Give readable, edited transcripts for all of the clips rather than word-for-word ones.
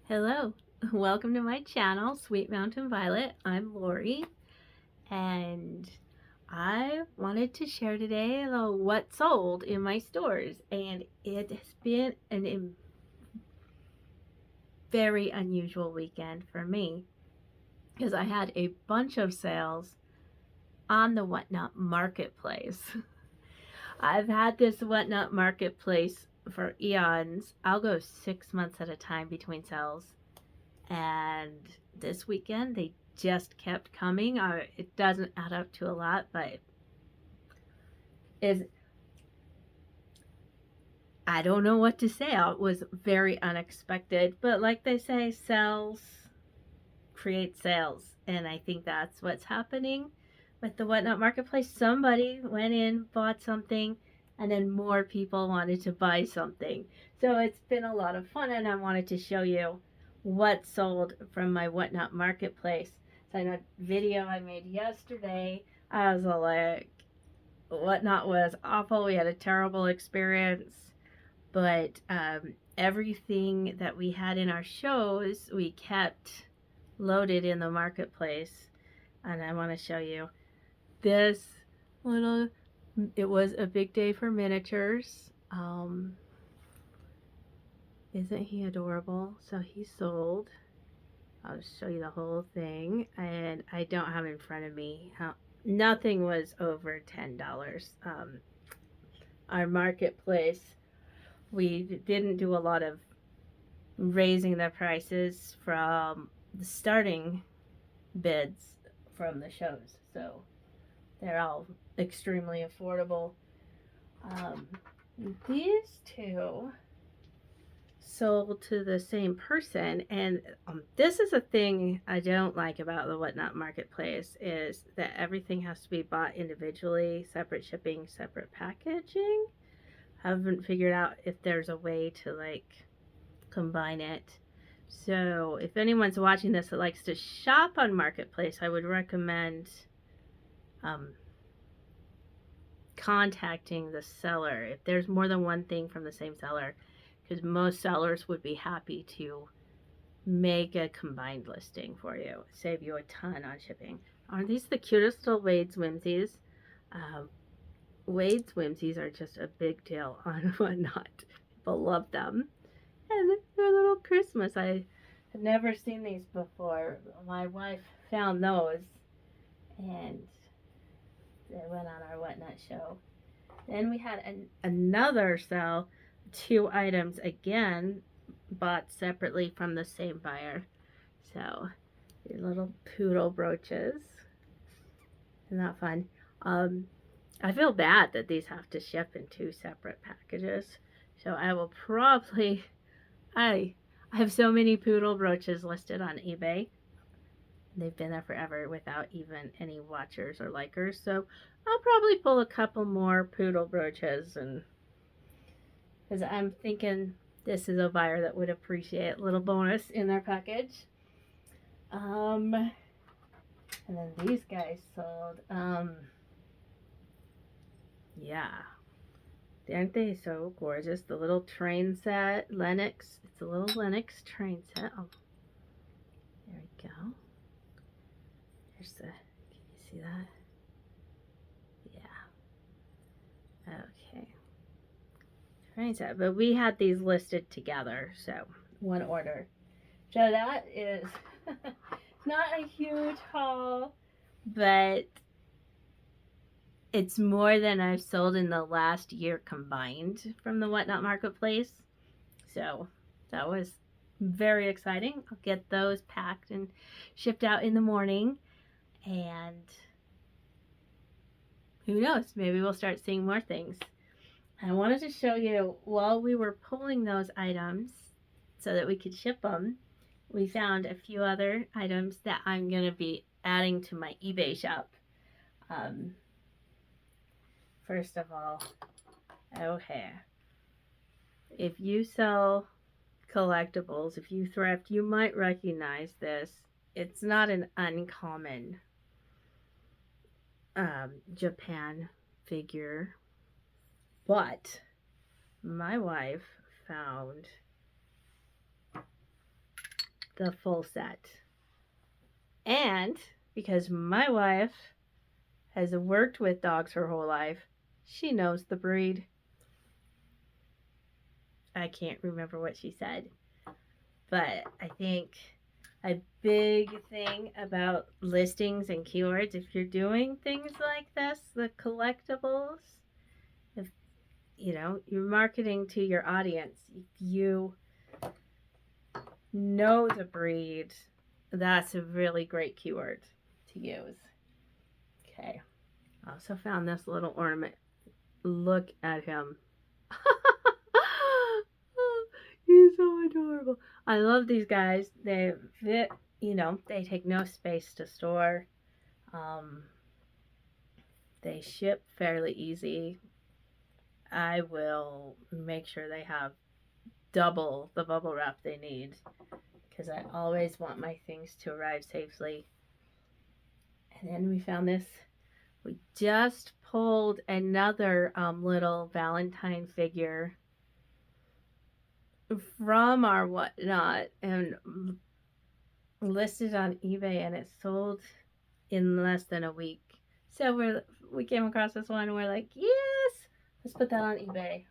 Hello, welcome to my channel, Sweet Mountain Violet. I'm Lori, and I wanted to share today what sold in my stores, and it has been a very unusual weekend for me because I had a bunch of sales on the Whatnot Marketplace. I've had this Whatnot Marketplace for eons. I'll go 6 months at a time between sales. And this weekend they just kept coming. It doesn't add up to a lot, but is I don't know what to say. It was very unexpected, but like they say, sales create sales, and I think that's what's happening with the Whatnot Marketplace. Somebody went in, bought something, and then more people wanted to buy something. So it's been a lot of fun, and I wanted to show you what sold from my Whatnot Marketplace. So in a video I made yesterday, I was like, Whatnot was awful. We had a terrible experience, but everything that we had in our shows, we kept loaded in the marketplace. And I want to show you this little, it was a big day for miniatures. Isn't he adorable? So he sold. I'll show you the whole thing, and I don't have in front of me how nothing was over $10. Our marketplace, we didn't do a lot of raising the prices from the starting bids from the shows, so they're all extremely affordable. These two sold to the same person, and this is a thing I don't like about the Whatnot Marketplace, is that everything has to be bought individually, separate shipping, separate packaging. I haven't figured out if there's a way to like combine it. So if anyone's watching this that likes to shop on Marketplace, I would recommend contacting the seller if there's more than one thing from the same seller, because most sellers would be happy to make a combined listing for you, save you a ton on shipping. Aren't these the cutest little Wade's Whimsies? Wade's Whimsies are just a big deal on Whatnot. People love them. And they're little Christmas. I had never seen these before. My wife found those, and they went on our Whatnot show. Then we had another sale, 2 items again, bought separately from the same buyer. So, these little poodle brooches. Isn't that fun? I feel bad that these have to ship in 2 separate packages. So I will probably, I have so many poodle brooches listed on eBay. They've been there forever without even any watchers or likers. So I'll probably pull a couple more poodle brooches, and because I'm thinking this is a buyer that would appreciate a little bonus in their package. And then these guys sold. Yeah. Aren't they so gorgeous? The little train set, Lennox. It's a little Lennox train set. Oh, there we go. There's the, can you see that? Yeah. Okay. Train set. But we had these listed together, so one order. So that is not a huge haul, but it's more than I've sold in the last year combined from the Whatnot Marketplace. So that was very exciting. I'll get those packed and shipped out in the morning. And who knows, maybe we'll start seeing more things. I wanted to show you, while we were pulling those items so that we could ship them, we found a few other items that I'm going to be adding to my eBay shop. First of all, okay, if you sell collectibles, if you thrift, you might recognize this. It's not an uncommon Japan figure, but my wife found the full set. And because my wife has worked with dogs her whole life, she knows the breed. I can't remember what she said, but I think a big thing about listings and keywords, if you're doing things like this, the collectibles, if you're marketing to your audience, if you know the breed, that's a really great keyword to use. Okay. I also found this little ornament. Look at him. He's so adorable. I love these guys. They fit, they take no space to store. They ship fairly easy. I will make sure they have double the bubble wrap they need because I always want my things to arrive safely. And then we found this. We just pulled another little Valentine figure from our whatnot and listed on eBay, and it sold in less than a week. So we came across this one and we're like, yes, let's put that on eBay.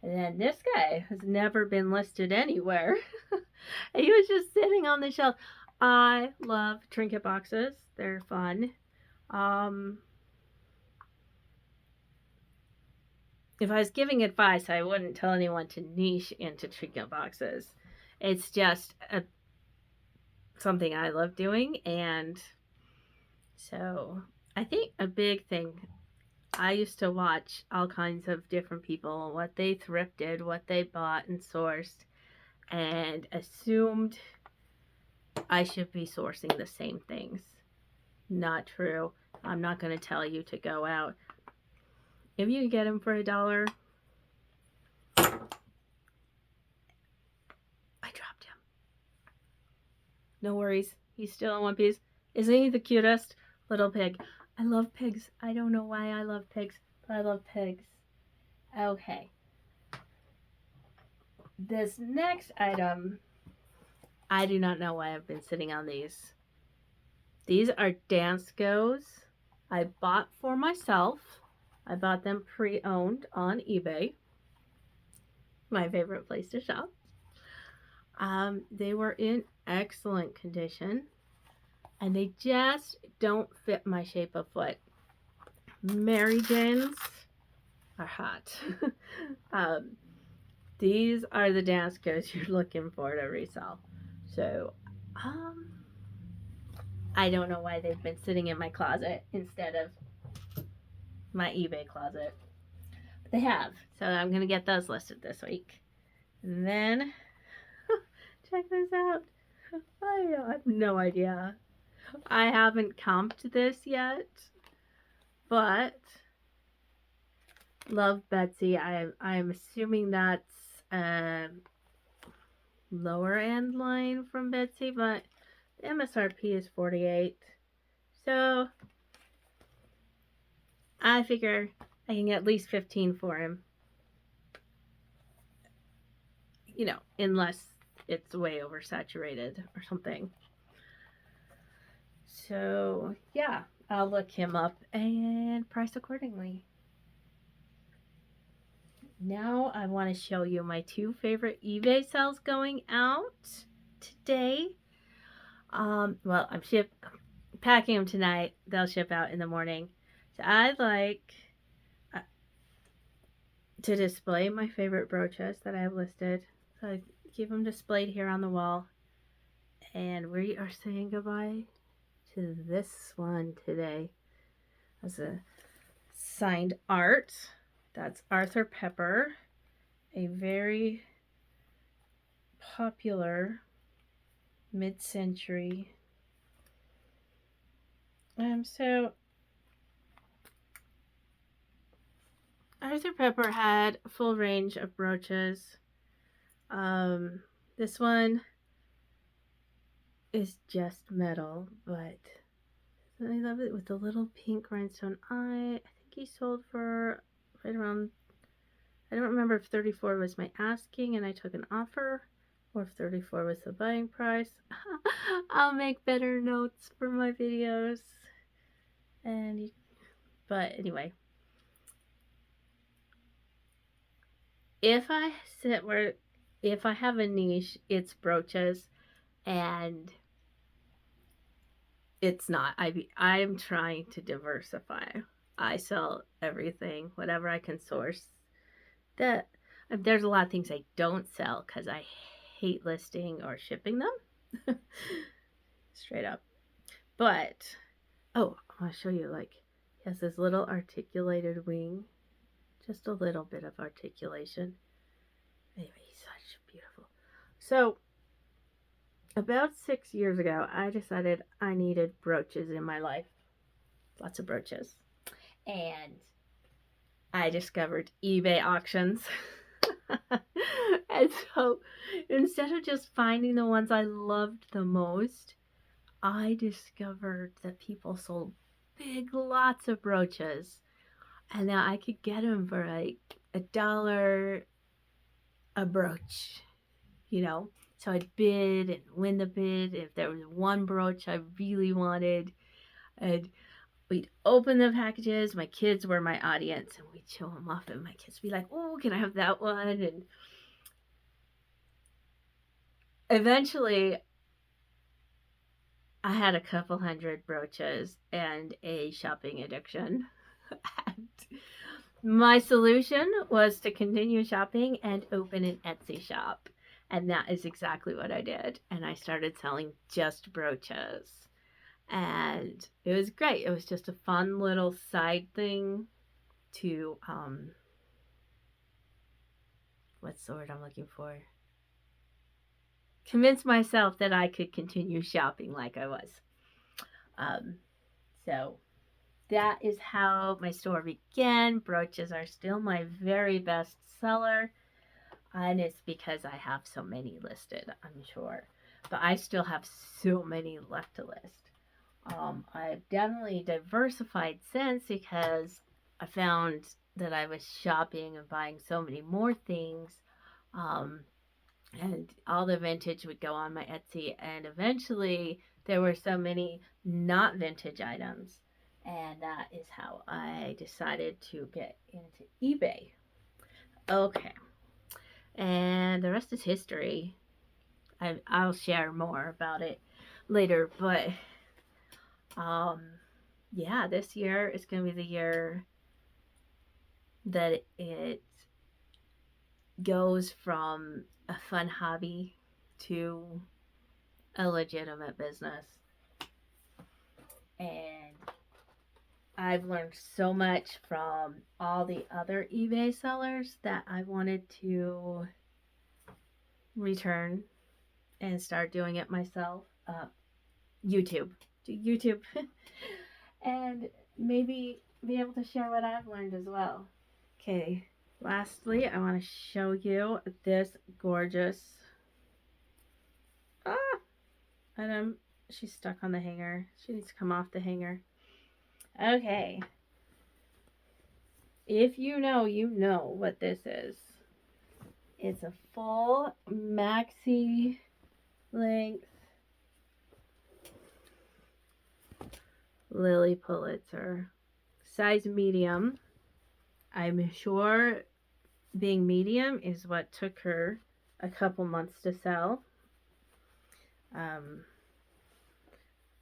And then this guy has never been listed anywhere. He was just sitting on the shelf. I love trinket boxes. They're fun. If I was giving advice, I wouldn't tell anyone to niche into trinket boxes. It's just something I love doing. And so I think a big thing, I used to watch all kinds of different people, what they thrifted, what they bought and sourced, and assumed I should be sourcing the same things. Not true. I'm not going to tell you to go out. If you get them for $1, I dropped him. No worries. He's still in one piece. Isn't he the cutest little pig? I love pigs. I don't know why I love pigs, but I love pigs. Okay. This next item, I do not know why I've been sitting on these. These are Danskos. I bought for myself. I bought them pre-owned on eBay. My favorite place to shop. They were in excellent condition. And they just don't fit my shape of foot. Mary Janes are hot. These are the Danskos you're looking for to resell. So, I don't know why they've been sitting in my closet instead of my eBay closet. But they have. So I'm going to get those listed this week. And then, check this out. I have no idea. I haven't comped this yet. But, love Betsy. I'm assuming that's lower end line from Betsy, but the MSRP is $48. So I figure I can get at least $15 for him. Unless it's way oversaturated or something. So yeah, I'll look him up and price accordingly. Now I want to show you my 2 favorite eBay sales going out today. Well, I'm packing them tonight. They'll ship out in the morning. So I'd like to display my favorite brooches that I have listed. So I keep them displayed here on the wall. And we are saying goodbye to this one today. As a signed art. That's Arthur Pepper, a very popular mid-century. So Arthur Pepper had a full range of brooches. This one is just metal, but I love it with the little pink rhinestone eye. I think he sold for right around, I don't remember if 34 was my asking and I took an offer, or if 34 was the buying price. I'll make better notes for my videos. But anyway, if I have a niche, it's brooches, and it's not. I'm trying to diversify. I sell everything, whatever I can source. That there's a lot of things I don't sell because I hate listing or shipping them. Straight up. But oh, I want to show you, like, he has this little articulated wing. Just a little bit of articulation. Anyway, he's such beautiful. So about 6 years ago, I decided I needed brooches in my life. Lots of brooches. And I discovered eBay auctions. And so instead of just finding the ones I loved the most, I discovered that people sold big lots of brooches. And now I could get them for like $1 a brooch, you know. So I'd bid and win the bid if there was one brooch I really wanted. And we'd open the packages. My kids were my audience, and we'd show them off, and my kids would be like, oh, can I have that one? And eventually I had a couple hundred brooches and a shopping addiction. And my solution was to continue shopping and open an Etsy shop. And that is exactly what I did. And I started selling just brooches. And it was great. It was just a fun little side thing to, what's the word I'm looking for? Convince myself that I could continue shopping like I was. So that is how my store began. Brooches are still my very best seller. And it's because I have so many listed, I'm sure. But I still have so many left to list. I've definitely diversified since because I found that I was shopping and buying so many more things. And all the vintage would go on my Etsy. And eventually there were so many not vintage items. And that is how I decided to get into eBay. Okay. And the rest is history. I'll share more about it later. But yeah, this year is going to be the year that it goes from a fun hobby to a legitimate business. And I've learned so much from all the other eBay sellers that I wanted to return and start doing it myself. YouTube. Do YouTube. And maybe be able to share what I've learned as well. Okay, lastly, I want to show you this gorgeous item. She's stuck on the hanger. She needs to come off the hanger. Okay. If you know, you know what this is. It's a full maxi length Lily Pulitzer. Size medium. I'm sure being medium is what took her a couple months to sell.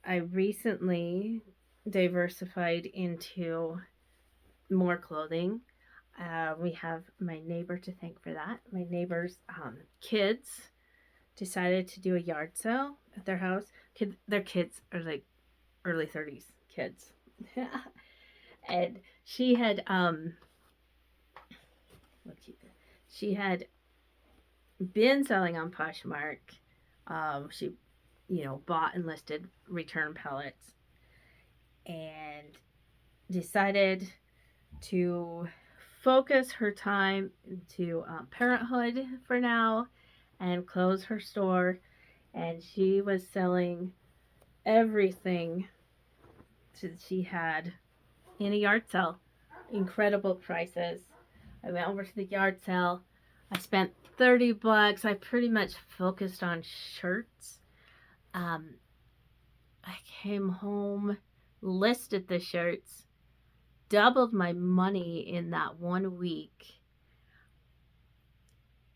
I recently diversified into more clothing. We have my neighbor to thank for that. My neighbor's kids decided to do a yard sale at their house. Their kids are like early 30s kids. And she had been selling on Poshmark. She bought and listed return pellets and decided to focus her time into parenthood for now and close her store. And she was selling everything that she had in a yard sale. Incredible prices. I went over to the yard sale. I spent $30. I pretty much focused on shirts. I came home, listed the shirts, doubled my money in that 1 week,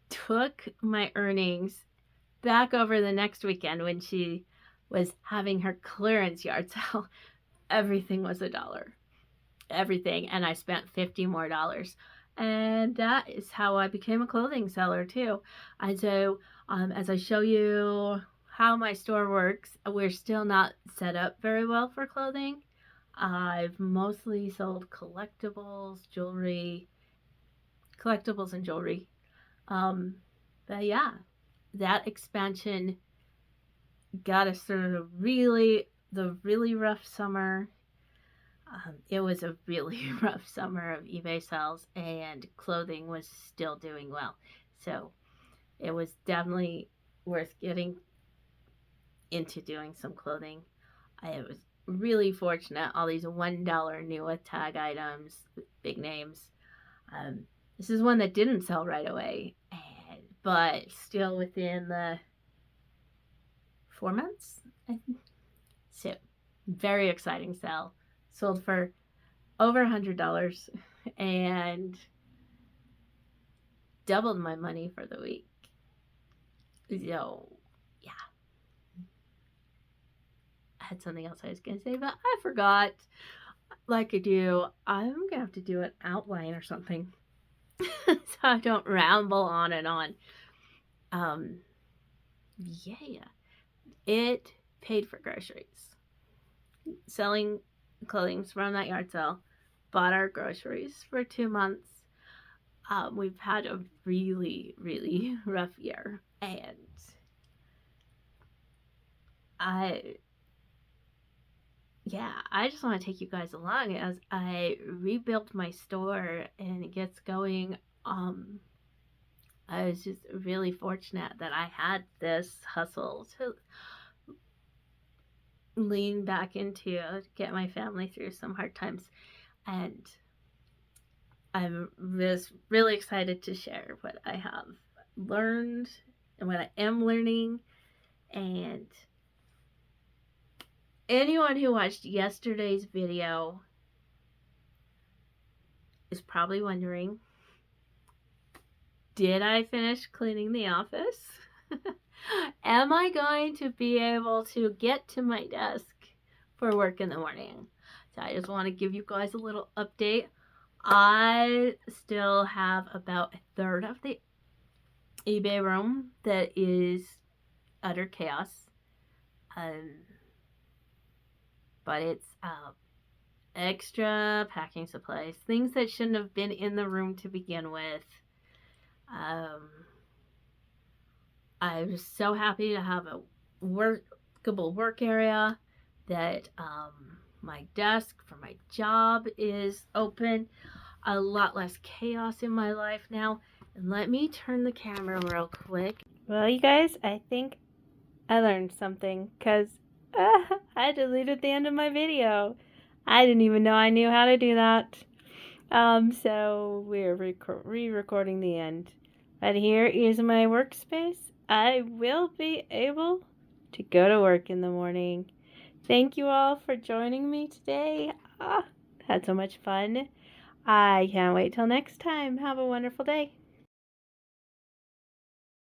took my earnings back over the next weekend when she was having her clearance yard sale. Everything was $1. Everything. And I spent $50 more. And that is how I became a clothing seller too. And so as I show you how my store works, we're still not set up very well for clothing. I've mostly sold collectibles and jewelry. But yeah, that expansion got us through the really rough summer. It was a really rough summer of eBay sales, and clothing was still doing well. So it was definitely worth getting into doing some clothing. I was really fortunate. All these $1 new tag items, big names. This is one that didn't sell right away, but still within the 4 months. So very exciting sale. Sold for over $100 and doubled my money for the week. So yeah, I had something else I was gonna say, but I forgot. Like I do, I'm gonna have to do an outline or something so I don't ramble on and on. Yeah, it paid for groceries. Selling clothing from that yard sale, bought our groceries for 2 months. We've had a really, really rough year, and I just want to take you guys along as I rebuilt my store and it gets going. I was just really fortunate that I had this hustle to lean back into to get my family through some hard times, and I'm just really excited to share what I have learned and what I am learning. And anyone who watched yesterday's video is probably wondering, did I finish cleaning the office? Am I going to be able to get to my desk for work in the morning? So I just want to give you guys a little update. I still have about a third of the eBay room that is utter chaos. But it's extra packing supplies, things that shouldn't have been in the room to begin with. I was so happy to have a workable work area, that my desk for my job is open. A lot less chaos in my life now. And let me turn the camera real quick. Well, you guys, I think I learned something, because I deleted the end of my video. I didn't even know I knew how to do that. So we're re-recording the end. But here is my workspace. I will be able to go to work in the morning. Thank you all for joining me today. Had so much fun. I can't wait till next time. Have a wonderful day.